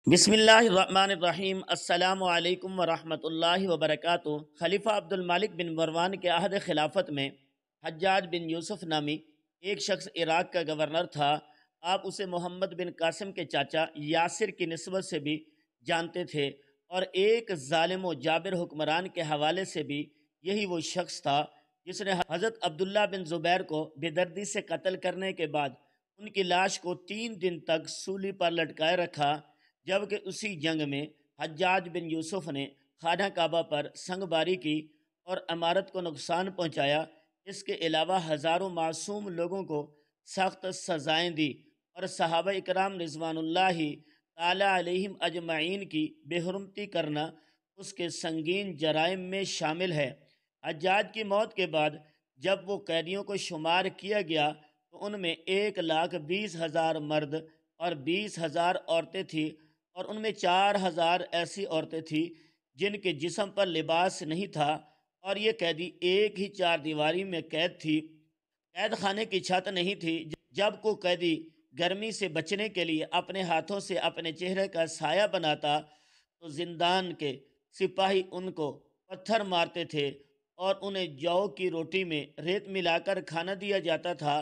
بسم اللہ الرحمن الرحیم۔ السلام علیکم ورحمۃ اللہ وبرکاتہ۔ خلیفہ عبد المالک بن مروان کے عہد خلافت میں حجاج بن یوسف نامی ایک شخص عراق کا گورنر تھا۔ آپ اسے محمد بن قاسم کے چاچا یاسر کی نسبت سے بھی جانتے تھے، اور ایک ظالم و جابر حکمران کے حوالے سے بھی یہی وہ شخص تھا جس نے حضرت عبداللہ بن زبیر کو بے دردی سے قتل کرنے کے بعد ان کی لاش کو 3 دن تک سولی پر لٹکائے رکھا، جبکہ اسی جنگ میں حجاج بن یوسف نے خانہ کعبہ پر سنگ باری کی اور عمارت کو نقصان پہنچایا۔ اس کے علاوہ ہزاروں معصوم لوگوں کو سخت سزائیں دی، اور صحابہ اکرام رضوان اللہ تعالی علیہم اجمعین کی بے حرمتی کرنا اس کے سنگین جرائم میں شامل ہے۔ حجاج کی موت کے بعد جب وہ قیدیوں کو شمار کیا گیا تو ان میں 1,20,000 مرد اور 20,000 عورتیں تھیں، اور ان میں 4,000 ایسی عورتیں تھیں جن کے جسم پر لباس نہیں تھا، اور یہ قیدی ایک ہی چار دیواری میں قید تھی۔ قید خانے کی چھت نہیں تھی۔ جب کوئی قیدی گرمی سے بچنے کے لیے اپنے ہاتھوں سے اپنے چہرے کا سایہ بناتا تو زندان کے سپاہی ان کو پتھر مارتے تھے، اور انہیں جو کی روٹی میں ریت ملا کر کھانا دیا جاتا تھا،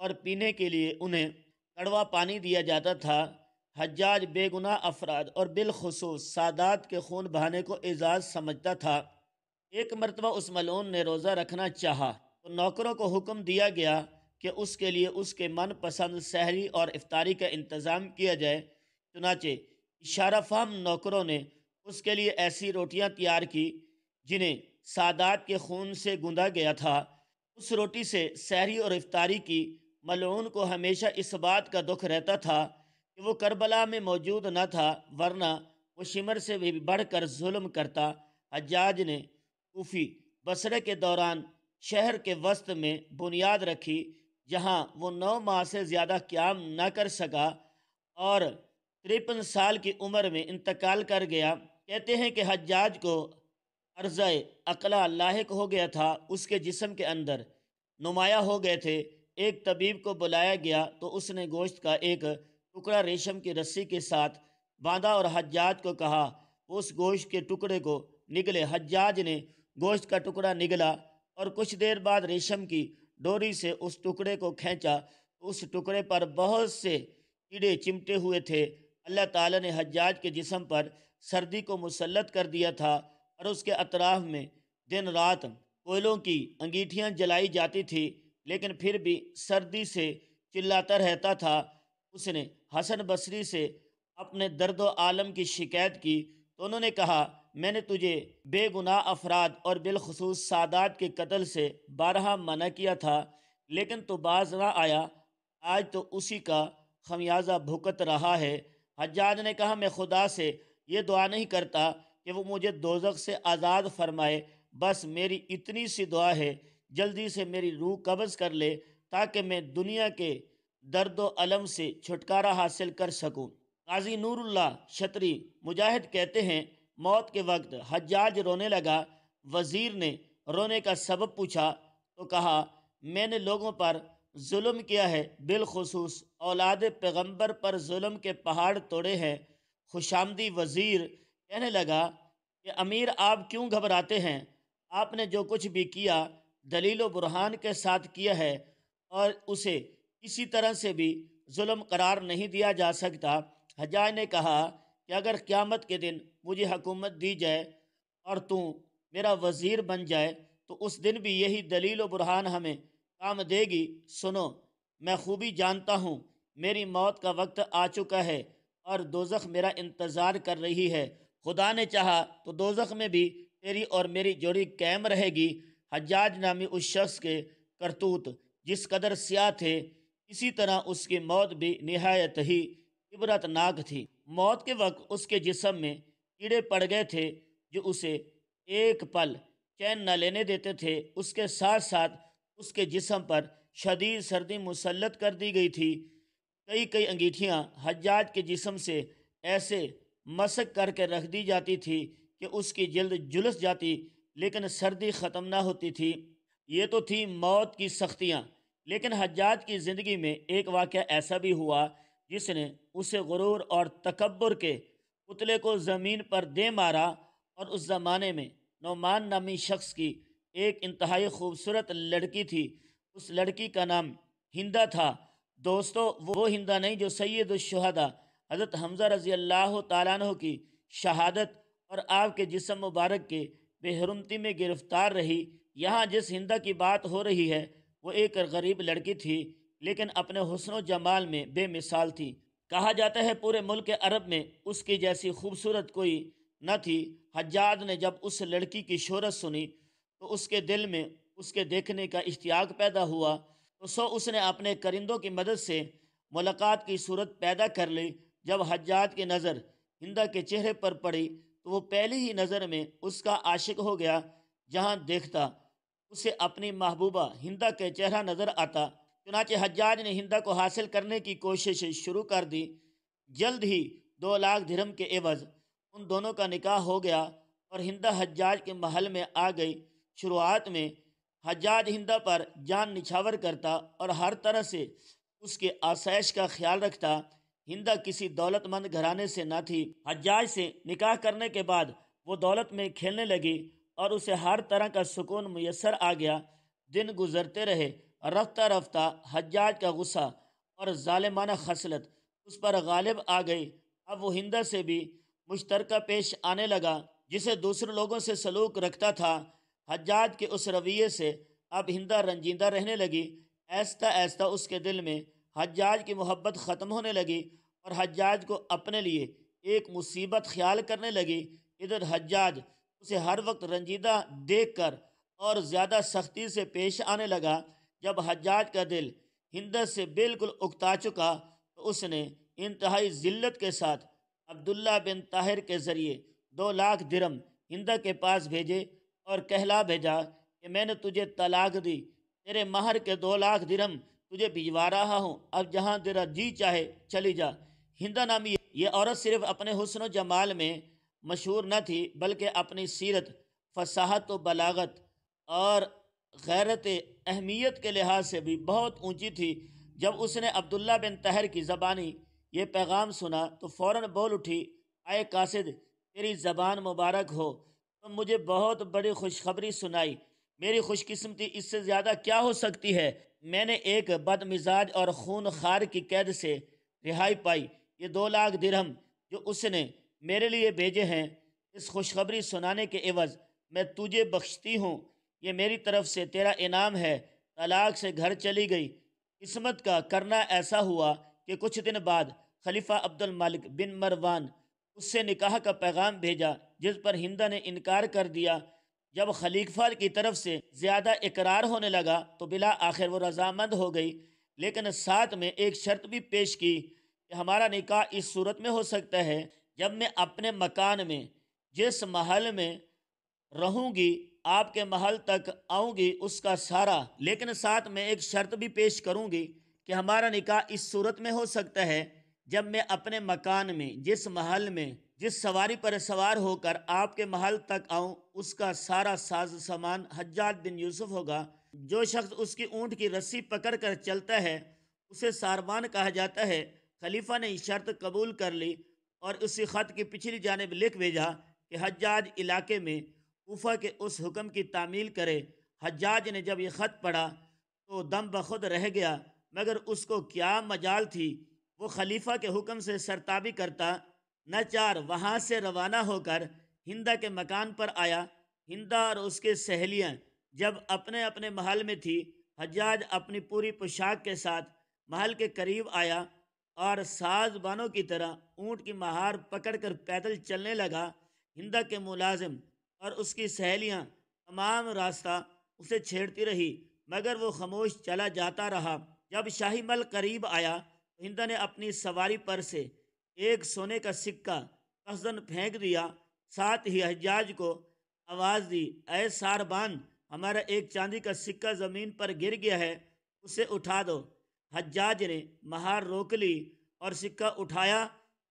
اور پینے کے لیے انہیں کڑوا پانی دیا جاتا تھا۔ حجاج بے گناہ افراد اور بالخصوص سادات کے خون بہانے کو اعزاز سمجھتا تھا۔ ایک مرتبہ اس ملعون نے روزہ رکھنا چاہا تو نوکروں کو حکم دیا گیا کہ اس کے لیے اس کے من پسند سحری اور افطاری کا انتظام کیا جائے۔ چنانچہ اشارہ فہم نوکروں نے اس کے لیے ایسی روٹیاں تیار کی جنہیں سادات کے خون سے گوندا گیا تھا۔ اس روٹی سے سحری اور افطاری کی ملعون کو ہمیشہ اس بات کا دکھ رہتا تھا کہ وہ کربلا میں موجود نہ تھا، ورنہ وہ شمر سے بھی بڑھ کر ظلم کرتا۔ حجاج نے کوفی بصرے کے دوران شہر کے وسط میں بنیاد رکھی، جہاں وہ 9 ماہ سے زیادہ قیام نہ کر سکا اور 53 سال کی عمر میں انتقال کر گیا۔ کہتے ہیں کہ حجاج کو عرضہ عقلہ لاحق ہو گیا تھا، اس کے جسم کے اندر نمایاں ہو گئے تھے۔ ایک طبیب کو بلایا گیا تو اس نے گوشت کا ایک ٹکڑا ریشم کی رسی کے ساتھ باندھا اور حجاج کو کہا وہ اس گوشت کے ٹکڑے کو نگلے۔ حجاج نے گوشت کا ٹکڑا نگلا اور کچھ دیر بعد ریشم کی ڈوری سے اس ٹکڑے کو کھینچا تو اس ٹکڑے پر بہت سے کیڑے چمٹے ہوئے تھے۔ اللہ تعالیٰ نے حجاج کے جسم پر سردی کو مسلط کر دیا تھا، اور اس کے اطراف میں دن رات کوئلوں کی انگیٹھیاں جلائی جاتی تھی، لیکن پھر بھی سردی سے چلاتا رہتا تھا۔ اس نے حسن بصری سے اپنے درد و عالم کی شکایت کی تو انہوں نے کہا میں نے تجھے بے گناہ افراد اور بالخصوص سادات کے قتل سے بارہا منع کیا تھا، لیکن تو باز نہ آیا، آج تو اسی کا خمیازہ بھگت رہا ہے۔ حجاج نے کہا میں خدا سے یہ دعا نہیں کرتا کہ وہ مجھے دوزخ سے آزاد فرمائے، بس میری اتنی سی دعا ہے جلدی سے میری روح قبض کر لے تاکہ میں دنیا کے درد و علم سے چھٹکارا حاصل کر سکوں۔ قاضی نور اللہ شتری مجاہد کہتے ہیں موت کے وقت حجاج رونے لگا۔ وزیر نے رونے کا سبب پوچھا تو کہا میں نے لوگوں پر ظلم کیا ہے، بالخصوص اولاد پیغمبر پر ظلم کے پہاڑ توڑے ہیں۔ خوشامدی وزیر کہنے لگا کہ امیر آپ کیوں گھبراتے ہیں؟ آپ نے جو کچھ بھی کیا دلیل و برہان کے ساتھ کیا ہے، اور اسے کسی طرح سے بھی ظلم قرار نہیں دیا جا سکتا۔ حجاج نے کہا کہ اگر قیامت کے دن مجھے حکومت دی جائے اور تو میرا وزیر بن جائے تو اس دن بھی یہی دلیل و برہان ہمیں کام دے گی۔ سنو، میں خوبی جانتا ہوں میری موت کا وقت آ چکا ہے اور دوزخ میرا انتظار کر رہی ہے۔ خدا نے چاہا تو دوزخ میں بھی تیری اور میری جوڑی قائم رہے گی۔ حجاج نامی اس شخص کے کرتوت جس قدر سیاہ تھے، اسی طرح اس کی موت بھی نہایت ہی عبرت ناک تھی۔ موت کے وقت اس کے جسم میں کیڑے پڑ گئے تھے جو اسے ایک پل چین نہ لینے دیتے تھے۔ اس کے ساتھ ساتھ اس کے جسم پر شدید سردی مسلط کر دی گئی تھی۔ کئی انگیٹھیاں حجاج کے جسم سے ایسے مسک کر کے رکھ دی جاتی تھی کہ اس کی جلد جلس جاتی، لیکن سردی ختم نہ ہوتی تھی۔ یہ تو تھی موت کی سختیاں، لیکن حجاج کی زندگی میں ایک واقعہ ایسا بھی ہوا جس نے اسے غرور اور تکبر کے پتلے کو زمین پر دے مارا، اور اس زمانے میں نعمان نامی شخص کی ایک انتہائی خوبصورت لڑکی تھی۔ اس لڑکی کا نام ہندہ تھا۔ دوستو، وہ ہندہ نہیں جو سید الشہداء حضرت حمزہ رضی اللہ تعالیٰ عنہ کی شہادت اور آپ کے جسم مبارک کے بے حرمتی میں گرفتار رہی۔ یہاں جس ہندہ کی بات ہو رہی ہے وہ ایک غریب لڑکی تھی، لیکن اپنے حسن و جمال میں بے مثال تھی۔ کہا جاتا ہے پورے ملک عرب میں اس کی جیسی خوبصورت کوئی نہ تھی۔ حجاج نے جب اس لڑکی کی شہرت سنی تو اس کے دل میں اس کے دیکھنے کا اشتیاق پیدا ہوا، تو اس نے اپنے کرندوں کی مدد سے ملاقات کی صورت پیدا کر لی۔ جب حجاج کی نظر ہندہ کے چہرے پر پڑی تو وہ پہلی ہی نظر میں اس کا عاشق ہو گیا۔ جہاں دیکھتا اسے اپنی محبوبہ ہندہ کا چہرہ نظر آتا۔ چنانچہ حجاج نے ہندہ کو حاصل کرنے کی کوشش شروع کر دی۔ جلد ہی 2 لاکھ درہم کے عوض ان دونوں کا نکاح ہو گیا اور ہندہ حجاج کے محل میں آ گئی۔ شروعات میں حجاج ہندہ پر جان نچھاور کرتا اور ہر طرح سے اس کی آسائش کا خیال رکھتا۔ ہندہ کسی دولت مند گھرانے سے نہ تھی۔ حجاج سے نکاح کرنے کے بعد وہ دولت میں کھیلنے لگی اور اسے ہر طرح کا سکون میسر آ گیا۔ دن گزرتے رہے، رفتہ رفتہ حجاج کا غصہ اور ظالمانہ خصلت اس پر غالب آ گئی۔ اب وہ ہندہ سے بھی مشترکہ پیش آنے لگا جسے دوسرے لوگوں سے سلوک رکھتا تھا۔ حجاج کے اس رویے سے اب ہندہ رنجیدہ رہنے لگی۔ آہستہ آہستہ اس کے دل میں حجاج کی محبت ختم ہونے لگی اور حجاج کو اپنے لیے ایک مصیبت خیال کرنے لگی۔ ادھر حجاج اسے ہر وقت رنجیدہ دیکھ کر اور زیادہ سختی سے پیش آنے لگا۔ جب حجاج کا دل ہندہ سے بالکل اکتا چکا تو اس نے انتہائی ذلت کے ساتھ عبداللہ بن طاہر کے ذریعے 2 لاکھ درہم ہندہ کے پاس بھیجے اور کہلا بھیجا کہ میں نے تجھے طلاق دی، تیرے مہر کے 2 لاکھ درہم تجھے بھجوا رہا ہوں، اب جہاں تیرا جی چاہے چلی جا۔ ہندہ نامی یہ عورت صرف اپنے حسن و جمال میں مشہور نہ تھی بلکہ اپنی سیرت، فصاحت و بلاغت اور غیرت اہمیت کے لحاظ سے بھی بہت اونچی تھی۔ جب اس نے عبداللہ بن طاہر کی زبانی یہ پیغام سنا تو فوراً بول اٹھی، اے قاصد، تیری زبان مبارک ہو، تم مجھے بہت بڑی خوشخبری سنائی۔ میری خوش قسمتی اس سے زیادہ کیا ہو سکتی ہے؟ میں نے ایک بد مزاج اور خون خار کی قید سے رہائی پائی۔ یہ 2 لاکھ درہم جو اس نے میرے لیے بھیجے ہیں، اس خوشخبری سنانے کے عوض میں تجھے بخشتی ہوں، یہ میری طرف سے تیرا انعام ہے۔ طلاق سے گھر چلی گئی۔ قسمت کا کرنا ایسا ہوا کہ کچھ دن بعد خلیفہ عبد الملک بن مروان اس سے نکاح کا پیغام بھیجا، جس پر ہندہ نے انکار کر دیا۔ جب خلیفہ کی طرف سے زیادہ اقرار ہونے لگا تو بلا آخر وہ رضامند ہو گئی، لیکن ساتھ میں ایک شرط بھی پیش کی کہ ہمارا نکاح اس صورت میں ہو سکتا ہے جب میں اپنے مکان میں جس محل میں رہوں گی آپ کے محل تک آؤں گی اس کا سارا، لیکن ساتھ میں ایک شرط بھی پیش کروں گی کہ ہمارا نکاح اس صورت میں ہو سکتا ہے جب میں اپنے مکان میں جس محل میں جس سواری پر سوار ہو کر آپ کے محل تک آؤں اس کا سارا ساز سامان حجاج بن یوسف ہوگا۔ جو شخص اس کی اونٹ کی رسی پکڑ کر چلتا ہے اسے ساروان کہا جاتا ہے۔ خلیفہ نے یہ شرط قبول کر لی اور اسی خط کی پچھلی جانب لکھ بھیجا کہ حجاج علاقے میں کوفہ کے اس حکم کی تعمیل کرے۔ حجاج نے جب یہ خط پڑھا تو دم بخود رہ گیا، مگر اس کو کیا مجال تھی، وہ خلیفہ کے حکم سے سرتابی کرتا۔ ناچار وہاں سے روانہ ہو کر ہندہ کے مکان پر آیا۔ ہندہ اور اس کے سہیلیاں جب اپنے اپنے محل میں تھی، حجاج اپنی پوری پوشاک کے ساتھ محل کے قریب آیا اور ساز بانوں کی طرح اونٹ کی مہار پکڑ کر پیدل چلنے لگا۔ ہندہ کے ملازم اور اس کی سہیلیاں تمام راستہ اسے چھیڑتی رہی، مگر وہ خاموش چلا جاتا رہا۔ جب شاہی محل قریب آیا تو ہندہ نے اپنی سواری پر سے ایک سونے کا سکہ قصداً پھینک دیا۔ ساتھ ہی حجاج کو آواز دی، اے ساربان، ہمارا ایک چاندی کا سکہ زمین پر گر گیا ہے، اسے اٹھا دو۔ حجاج نے مہار روک لی اور سکہ اٹھایا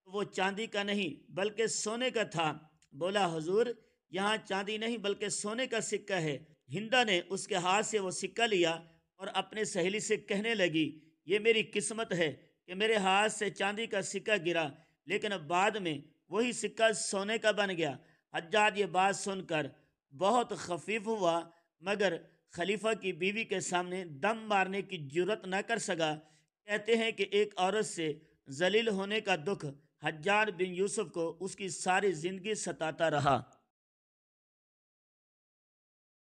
تو وہ چاندی کا نہیں بلکہ سونے کا تھا۔ بولا، حضور، یہاں چاندی نہیں بلکہ سونے کا سکہ ہے۔ ہندہ نے اس کے ہاتھ سے وہ سکہ لیا اور اپنے سہیلی سے کہنے لگی، یہ میری قسمت ہے کہ میرے ہاتھ سے چاندی کا سکہ گرا، لیکن بعد میں وہی سکہ سونے کا بن گیا۔ حجاج یہ بات سن کر بہت خفیف ہوا، مگر خلیفہ کی بیوی کے سامنے دم مارنے کی جرت نہ کر سکا۔ کہتے ہیں کہ ایک عورت سے ذلیل ہونے کا دکھ حجاج بن یوسف کو اس کی ساری زندگی ستاتا رہا۔